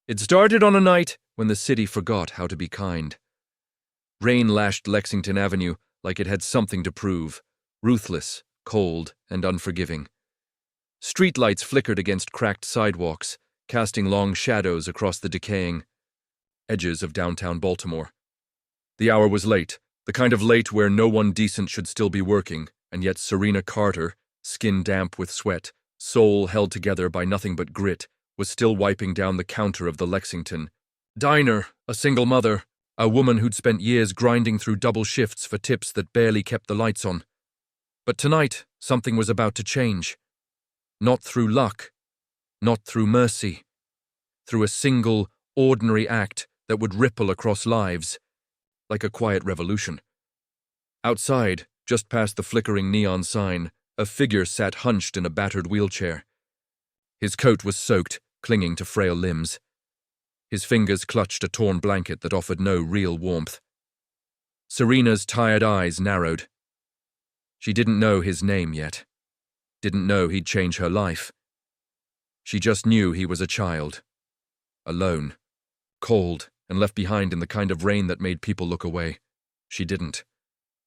It started on a night when the city forgot how to be kind. Rain lashed Lexington Avenue like it had something to prove, ruthless, cold, and unforgiving. Streetlights flickered against cracked sidewalks, casting long shadows across the decaying edges of downtown Baltimore. The hour was late, the kind of late where no one decent should still be working, and yet Serena Carter, skin damp with sweat, soul held together by nothing but grit, was still wiping down the counter of the Lexington diner, a single mother, a woman who'd spent years grinding through double shifts for tips that barely kept the lights on. But tonight, something was about to change. Not through luck, not through mercy, through a single, ordinary act that would ripple across lives, like a quiet revolution. Outside, just past the flickering neon sign, a figure sat hunched in a battered wheelchair. His coat was soaked, clinging to frail limbs. His fingers clutched a torn blanket that offered no real warmth. Serena's tired eyes narrowed. She didn't know his name yet. Didn't know he'd change her life. She just knew he was a child. Alone. Cold, and left behind in the kind of rain that made people look away. She didn't.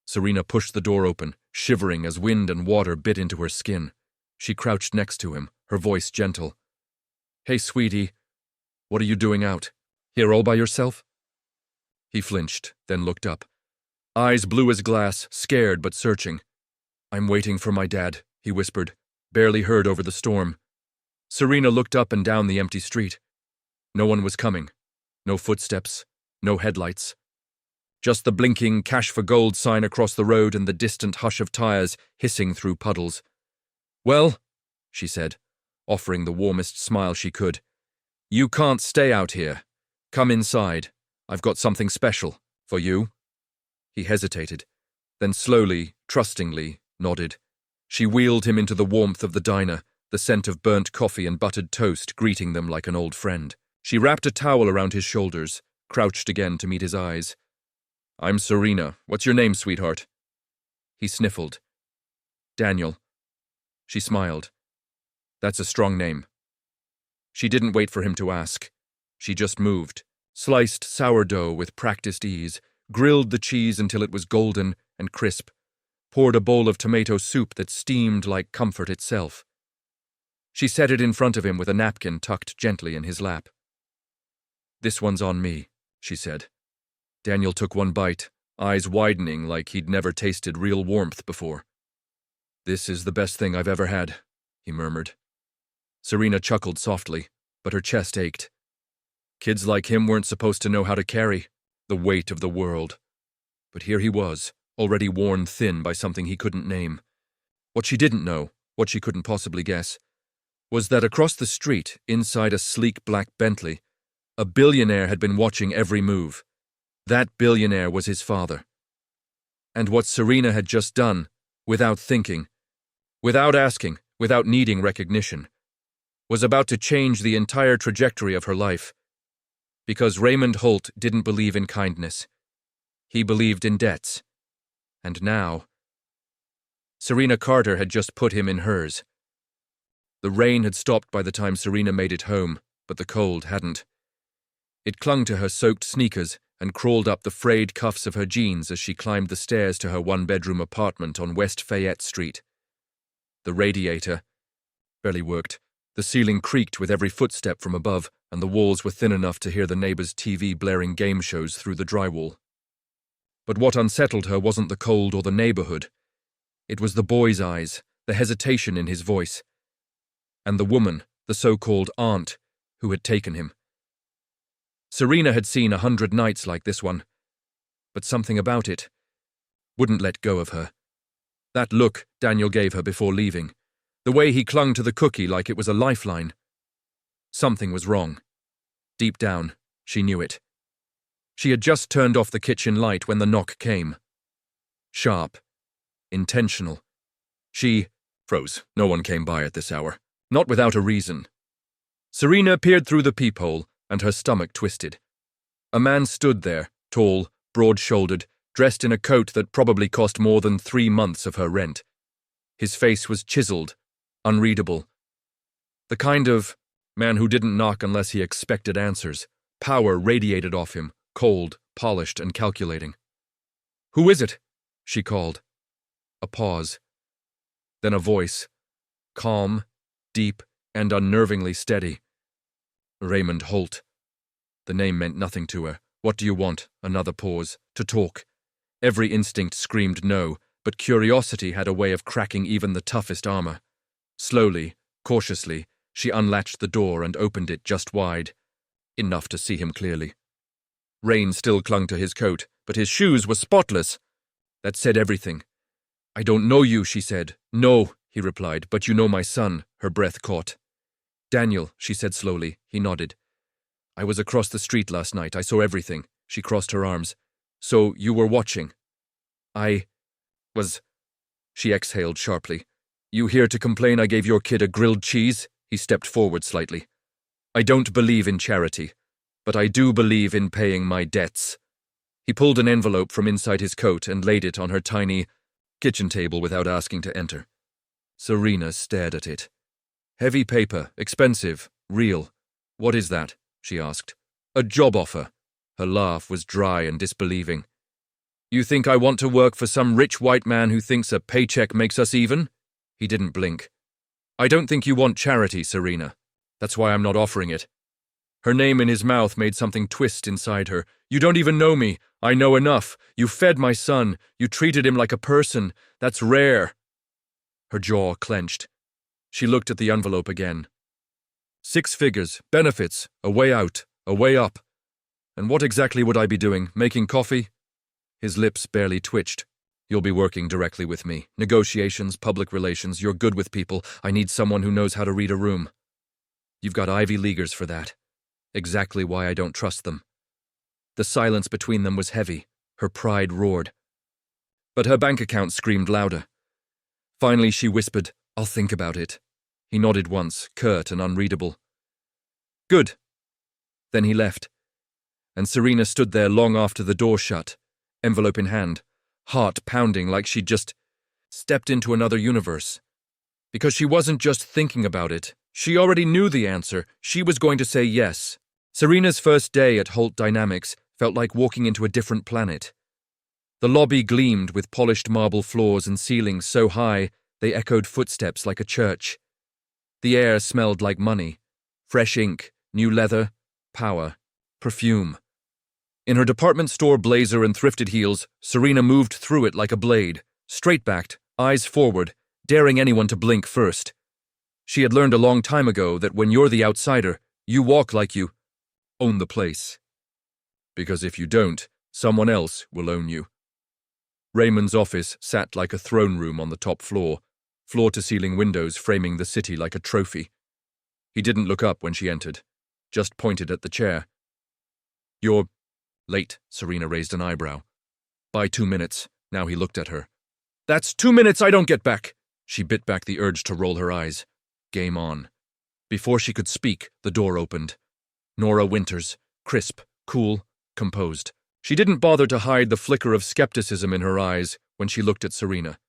Serena pushed the door open, shivering as wind and water bit into her skin. She crouched next to him, her voice gentle. "Hey, sweetie, what are you doing out? Here all by yourself?" He flinched, then looked up. Eyes blue as glass, scared but searching. "I'm waiting for my dad," he whispered, barely heard over the storm. Serena looked up and down the empty street. No one was coming. No footsteps, no headlights. Just the blinking cash for gold sign across the road and the distant hush of tires hissing through puddles. "Well," she said, offering the warmest smile she could, "you can't stay out here. Come inside. I've got something special for you." He hesitated, then slowly, trustingly, nodded. She wheeled him into the warmth of the diner, the scent of burnt coffee and buttered toast greeting them like an old friend. She wrapped a towel around his shoulders, crouched again to meet his eyes. "I'm Serena. What's your name, sweetheart?" He sniffled. "Daniel." She smiled. "That's a strong name." She didn't wait for him to ask. She just moved, sliced sourdough with practiced ease, grilled the cheese until it was golden and crisp, poured a bowl of tomato soup that steamed like comfort itself. She set it in front of him with a napkin tucked gently in his lap. "This one's on me," she said. Daniel took one bite, eyes widening like he'd never tasted real warmth before. "This is the best thing I've ever had," he murmured. Serena chuckled softly, but her chest ached. Kids like him weren't supposed to know how to carry the weight of the world. But here he was, already worn thin by something he couldn't name. What she didn't know, what she couldn't possibly guess, was that across the street, inside a sleek black Bentley, a billionaire had been watching every move. That billionaire was his father. And what Serena had just done, without thinking, without asking, without needing recognition, was about to change the entire trajectory of her life. Because Raymond Holt didn't believe in kindness. He believed in debts. And now, Serena Carter had just put him in hers. The rain had stopped by the time Serena made it home, but the cold hadn't. It clung to her soaked sneakers and crawled up the frayed cuffs of her jeans as she climbed the stairs to her one-bedroom apartment on West Fayette Street. The radiator barely worked. The ceiling creaked with every footstep from above, and the walls were thin enough to hear the neighbor's TV blaring game shows through the drywall. But what unsettled her wasn't the cold or the neighborhood. It was the boy's eyes, the hesitation in his voice, and the woman, the so-called aunt, who had taken him. Serena had seen 100 nights like this one, but something about it wouldn't let go of her. That look Daniel gave her before leaving, the way he clung to the cookie like it was a lifeline. Something was wrong. Deep down, she knew it. She had just turned off the kitchen light when the knock came. Sharp. Intentional. She froze. No one came by at this hour. Not without a reason. Serena peered through the peephole, and her stomach twisted. A man stood there, tall, broad-shouldered, dressed in a coat that probably cost more than 3 months of her rent. His face was chiseled, unreadable. The kind of Man who didn't knock unless he expected answers. Power radiated off him, cold, polished, and calculating. "Who is it?" she called. A pause. Then a voice, calm, deep, and unnervingly steady. "Raymond Holt." The name meant nothing to her. "What do you want?" Another pause. "To talk." Every instinct screamed no, but curiosity had a way of cracking even the toughest armor. Slowly, cautiously, she unlatched the door and opened it just wide, enough to see him clearly. Rain still clung to his coat, but his shoes were spotless. That said everything. "I don't know you," she said. "No," he replied, "but you know my son." Her breath caught. "Daniel," she said slowly. He nodded. "I was across the street last night. I saw everything." She crossed her arms. "So you were watching?" "I was..." She exhaled sharply. "You here to complain I gave your kid a grilled cheese?" He stepped forward slightly. "I don't believe in charity, but I do believe in paying my debts." He pulled an envelope from inside his coat and laid it on her tiny kitchen table without asking to enter. Serena stared at it. "Heavy paper, expensive, real. What is that?" she asked. "A job offer." Her laugh was dry and disbelieving. "You think I want to work for some rich white man who thinks a paycheck makes us even?" He didn't blink. "I don't think you want charity, Serena. That's why I'm not offering it." Her name in his mouth made something twist inside her. "You don't even know me. I know enough. You fed my son. You treated him like a person. That's rare." Her jaw clenched. She looked at the envelope again. 6 figures, benefits, a way out, a way up. And what exactly would I be doing? Making coffee? His lips barely twitched. "You'll be working directly with me. Negotiations, public relations, you're good with people. I need someone who knows how to read a room. You've got Ivy Leaguers for that. Exactly why I don't trust them." The silence between them was heavy. Her pride roared. But her bank account screamed louder. Finally she whispered, "I'll think about it." He nodded once, curt and unreadable. "Good." Then he left. And Serena stood there long after the door shut, envelope in hand, heart pounding like she'd just stepped into another universe. Because she wasn't just thinking about it. She already knew the answer. She was going to say yes. Serena's first day at Holt Dynamics felt like walking into a different planet. The lobby gleamed with polished marble floors and ceilings so high they echoed footsteps like a church. The air smelled like money, fresh ink, new leather, power, perfume. In her department store blazer and thrifted heels, Serena moved through it like a blade, straight-backed, eyes forward, daring anyone to blink first. She had learned a long time ago that when you're the outsider, you walk like you own the place. Because if you don't, someone else will own you. Raymond's office sat like a throne room on the top floor, floor-to-ceiling windows framing the city like a trophy. He didn't look up when she entered, just pointed at the chair. "You're late," Serena raised an eyebrow. "By 2 minutes." Now he looked at her. "That's 2 minutes I don't get back." She bit back the urge to roll her eyes. Game on. Before she could speak, the door opened. Nora Winters, crisp, cool, composed. She didn't bother to hide the flicker of skepticism in her eyes when she looked at Serena.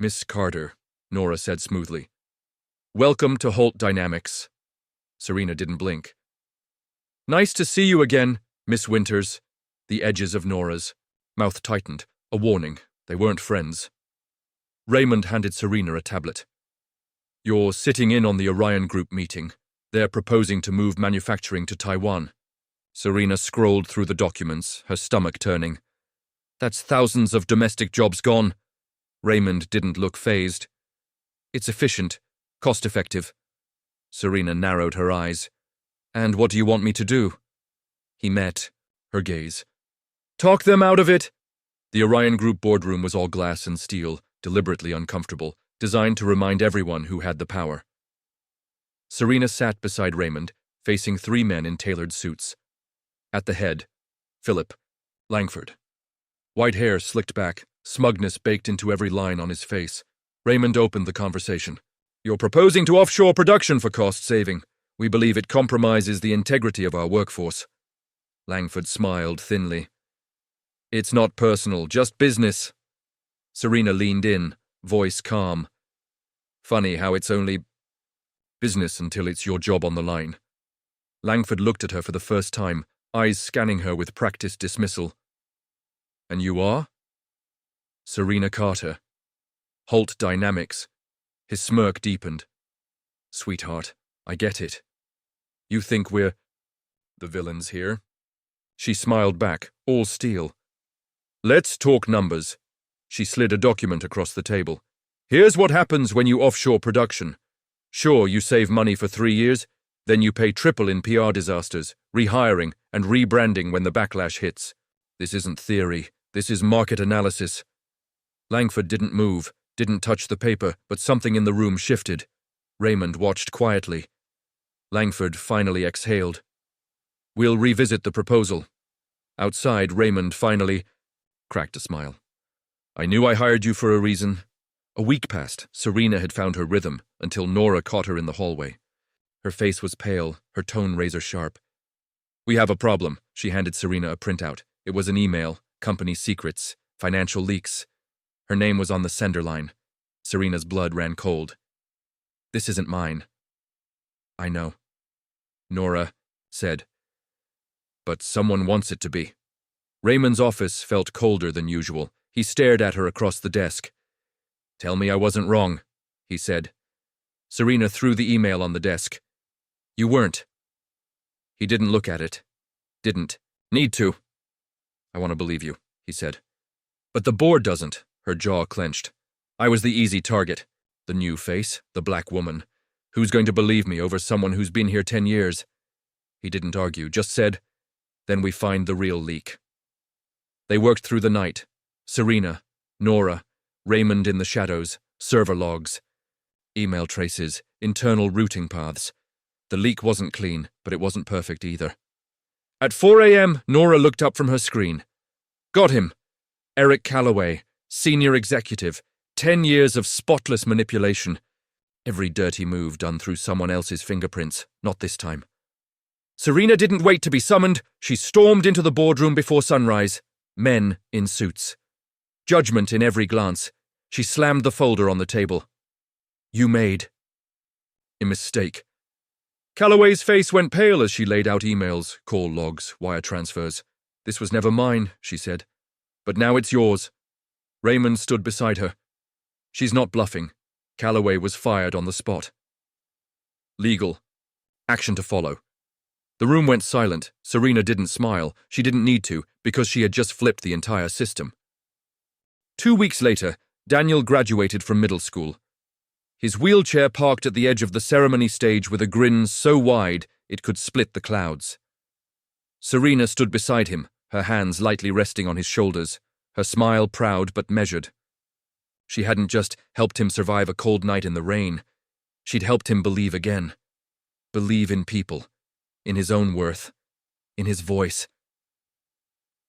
"Miss Carter," Nora said smoothly. "Welcome to Holt Dynamics." Serena didn't blink. "Nice to see you again, Miss Winters." The edges of Nora's mouth tightened, a warning. They weren't friends. Raymond handed Serena a tablet. "You're sitting in on the Orion Group meeting. They're proposing to move manufacturing to Taiwan." Serena scrolled through the documents, her stomach turning. "That's thousands of domestic jobs gone." Raymond didn't look fazed. "It's efficient, cost-effective." Serena narrowed her eyes. "And what do you want me to do?" He met her gaze. "Talk them out of it." The Orion Group boardroom was all glass and steel, deliberately uncomfortable, designed to remind everyone who had the power. Serena sat beside Raymond, facing 3 men in tailored suits. At the head, Philip Langford. White hair slicked back, smugness baked into every line on his face. Raymond opened the conversation. "You're proposing to offshore production for cost saving. We believe it compromises the integrity of our workforce." Langford smiled thinly. "It's not personal, just business." Serena leaned in, voice calm. "Funny how it's only..." Business until it's your job on the line. Langford looked at her for the first time, eyes scanning her with practiced dismissal. And you are? Serena Carter. Holt Dynamics. His smirk deepened. Sweetheart, I get it. You think we're the villains here? She smiled back, all steel. Let's talk numbers. She slid a document across the table. Here's what happens when you offshore production. Sure, you save money for 3 years, then you pay triple in PR disasters, rehiring, and rebranding when the backlash hits. This isn't theory, this is market analysis. Langford didn't move, didn't touch the paper, but something in the room shifted. Raymond watched quietly. Langford finally exhaled. We'll revisit the proposal. Outside, Raymond finally cracked a smile. I knew I hired you for a reason. A week passed. Serena had found her rhythm until Nora caught her in the hallway. Her face was pale, her tone razor-sharp. We have a problem. She handed Serena a printout. It was an email, company secrets, financial leaks. Her name was on the sender line. Serena's blood ran cold. This isn't mine. I know. Nora said. But someone wants it to be. Raymond's office felt colder than usual. He stared at her across the desk. Tell me I wasn't wrong, he said. Serena threw the email on the desk. You weren't. He didn't look at it. Didn't. Need to. I want to believe you, he said. But the board doesn't. Her jaw clenched. I was the easy target. The new face, the black woman. Who's going to believe me over someone who's been here 10 years? He didn't argue, just said, then we find the real leak. They worked through the night. Serena, Nora, Raymond in the shadows, server logs, email traces, internal routing paths. The leak wasn't clean, but it wasn't perfect either. At 4 a.m., Nora looked up from her screen. Got him. Eric Calloway, senior executive, 10 years of spotless manipulation. Every dirty move done through someone else's fingerprints, not this time. Serena didn't wait to be summoned. She stormed into the boardroom before sunrise. Men in suits. Judgment in every glance. She slammed the folder on the table. You made a mistake. Calloway's face went pale as she laid out emails, call logs, wire transfers. This was never mine, she said. But now it's yours. Raymond stood beside her. She's not bluffing. Calloway was fired on the spot. Legal. Action to follow. The room went silent. Serena didn't smile. She didn't need to, because she had just flipped the entire system. 2 weeks later, Daniel graduated from middle school. His wheelchair parked at the edge of the ceremony stage with a grin so wide it could split the clouds. Serena stood beside him, her hands lightly resting on his shoulders, her smile proud but measured. She hadn't just helped him survive a cold night in the rain. She'd helped him believe again. Believe in people, in his own worth, in his voice.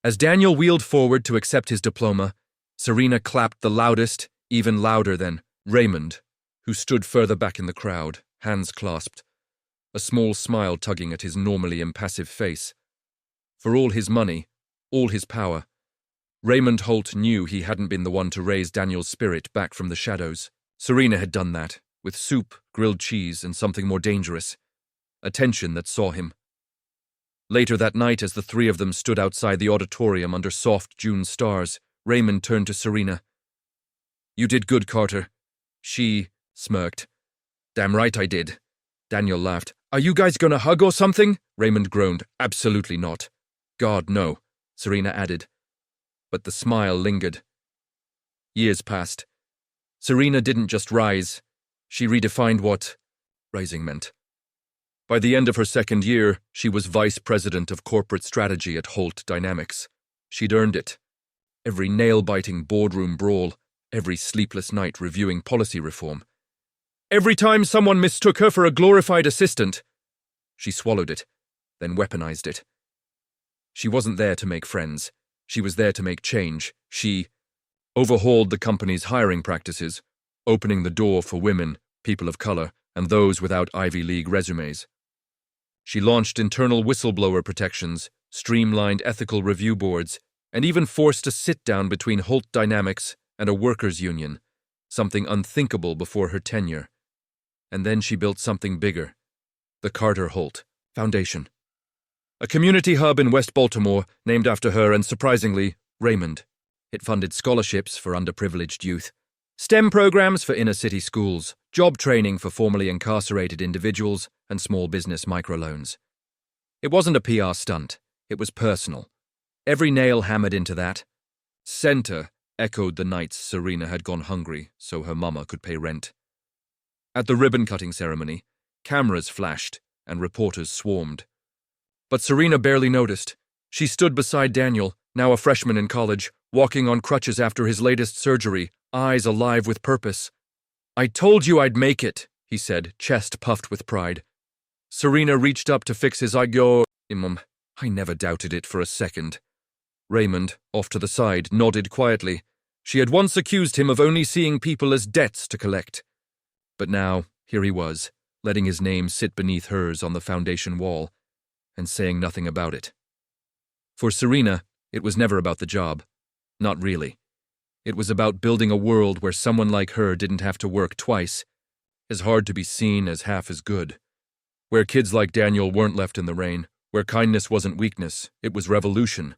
As Daniel wheeled forward to accept his diploma, Serena clapped the loudest, even louder than Raymond, who stood further back in the crowd, hands clasped, a small smile tugging at his normally impassive face. For all his money, all his power, Raymond Holt knew he hadn't been the one to raise Daniel's spirit back from the shadows. Serena had done that, with soup, grilled cheese, and something more dangerous, attention that saw him. Later that night, as the three of them stood outside the auditorium under soft June stars, Raymond turned to Serena. You did good, Carter. She smirked. Damn right I did. Daniel laughed. Are you guys gonna hug or something? Raymond groaned. Absolutely not. God, no, Serena added. But the smile lingered. Years passed. Serena didn't just rise. She redefined what rising meant. By the end of her second year, she was vice president of corporate strategy at Holt Dynamics. She'd earned it. Every nail-biting boardroom brawl, every sleepless night reviewing policy reform. Every time someone mistook her for a glorified assistant, she swallowed it, then weaponized it. She wasn't there to make friends. She was there to make change. She overhauled the company's hiring practices, opening the door for women, people of color, and those without Ivy League resumes. She launched internal whistleblower protections, streamlined ethical review boards, and even forced a sit-down between Holt Dynamics and a workers' union, something unthinkable before her tenure. And then she built something bigger. The Carter Holt Foundation. A community hub in West Baltimore named after her and, surprisingly, Raymond. It funded scholarships for underprivileged youth, STEM programs for inner-city schools, job training for formerly incarcerated individuals, and small business microloans. It wasn't a PR stunt. It was personal. Every nail hammered into that. Center echoed the nights Serena had gone hungry so her mama could pay rent. At the ribbon-cutting ceremony, cameras flashed and reporters swarmed. But Serena barely noticed. She stood beside Daniel, now a freshman in college, walking on crutches after his latest surgery, eyes alive with purpose. "I told you I'd make it," he said, chest puffed with pride. Serena reached up to fix his imam. I never doubted it for a second. Raymond, off to the side, nodded quietly. She had once accused him of only seeing people as debts to collect. But now, here he was, letting his name sit beneath hers on the foundation wall, and saying nothing about it. For Serena, it was never about the job. Not really. It was about building a world where someone like her didn't have to work twice, as hard to be seen as half as good. Where kids like Daniel weren't left in the rain, where kindness wasn't weakness, it was revolution.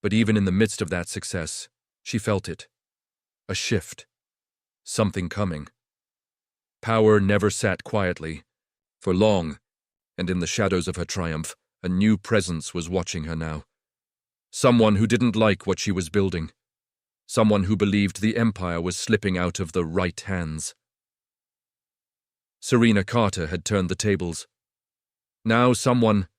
But even in the midst of that success, she felt it. A shift. Something coming. Power never sat quietly. For long, and in the shadows of her triumph, a new presence was watching her now. Someone who didn't like what she was building. Someone who believed the empire was slipping out of the right hands. Serena Carter had turned the tables. Now someone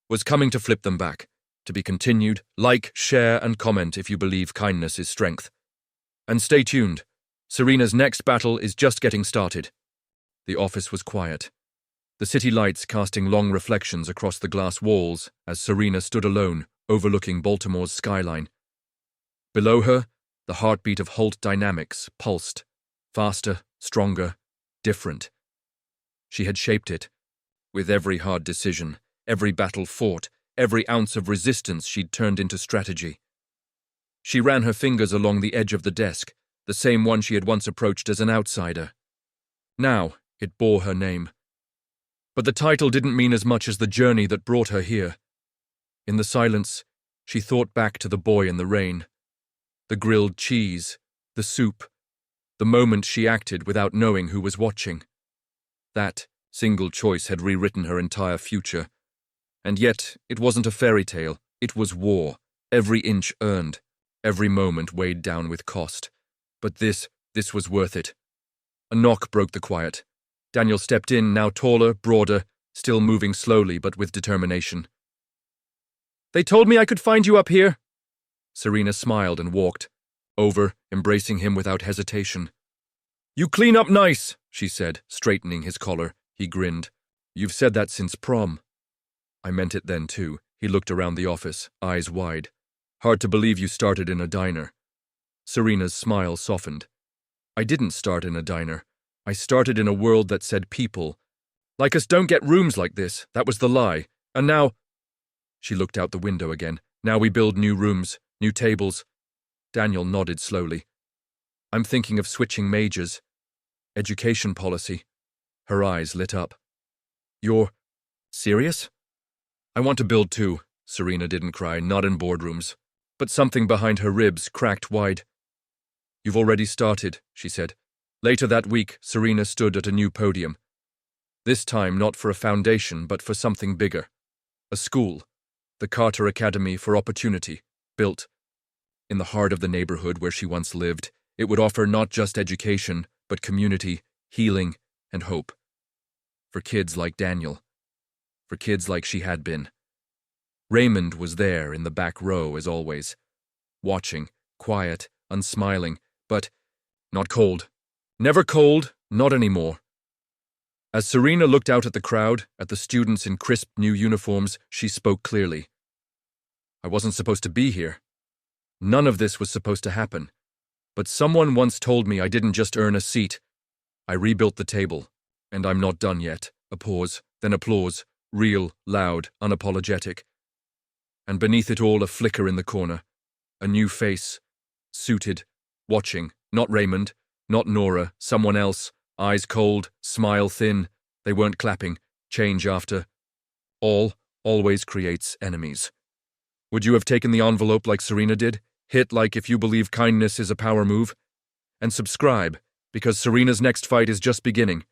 was coming to flip them back. To be continued. Like, share, and comment if you believe kindness is strength. And stay tuned. Serena's next battle is just getting started. The office was quiet. The city lights casting long reflections across the glass walls as Serena stood alone, overlooking Baltimore's skyline. Below her, the heartbeat of Holt Dynamics pulsed. Faster, stronger, different. She had shaped it. With every hard decision, every battle fought, every ounce of resistance she'd turned into strategy. She ran her fingers along the edge of the desk, the same one she had once approached as an outsider. Now, it bore her name. But the title didn't mean as much as the journey that brought her here. In the silence, she thought back to the boy in the rain. The grilled cheese, the soup, the moment she acted without knowing who was watching. That single choice had rewritten her entire future. And yet, it wasn't a fairy tale. It was war. Every inch earned. Every moment weighed down with cost. But this was worth it. A knock broke the quiet. Daniel stepped in, now taller, broader, still moving slowly but with determination. "They told me I could find you up here." Serena smiled and walked over, embracing him without hesitation. "You clean up nice," she said, straightening his collar. He grinned. "You've said that since prom." "I meant it then, too." He looked around the office, eyes wide. "Hard to believe you started in a diner." Serena's smile softened. "I didn't start in a diner. I started in a world that said people like us don't get rooms like this. That was the lie. And now—" She looked out the window again. "Now we build new rooms, new tables." Daniel nodded slowly. "I'm thinking of switching majors. Education policy." Her eyes lit up. "You're serious?" "I want to build too." Serena didn't cry, not in boardrooms. But something behind her ribs cracked wide. "You've already started," she said. Later that week, Serena stood at a new podium. This time not for a foundation, but for something bigger. A school. The Carter Academy for Opportunity, built in the heart of the neighborhood where she once lived. It would offer not just education, but community, healing, and hope. For kids like Daniel. For kids like she had been. Raymond was there in the back row as always. Watching, quiet, unsmiling, but not cold. Never cold, not anymore. As Serena looked out at the crowd, at the students in crisp new uniforms, she spoke clearly. "I wasn't supposed to be here. None of this was supposed to happen. But someone once told me I didn't just earn a seat. I rebuilt the table, and I'm not done yet." A pause, then applause, real, loud, unapologetic. And beneath it all a flicker in the corner. A new face, suited, watching, not Raymond, not Nora, someone else, Eyes cold, smile thin. They weren't clapping. Change after. Always creates enemies. Would you have taken the envelope like Serena did? Hit like if you believe kindness is a power move? And subscribe, because Serena's next fight is just beginning.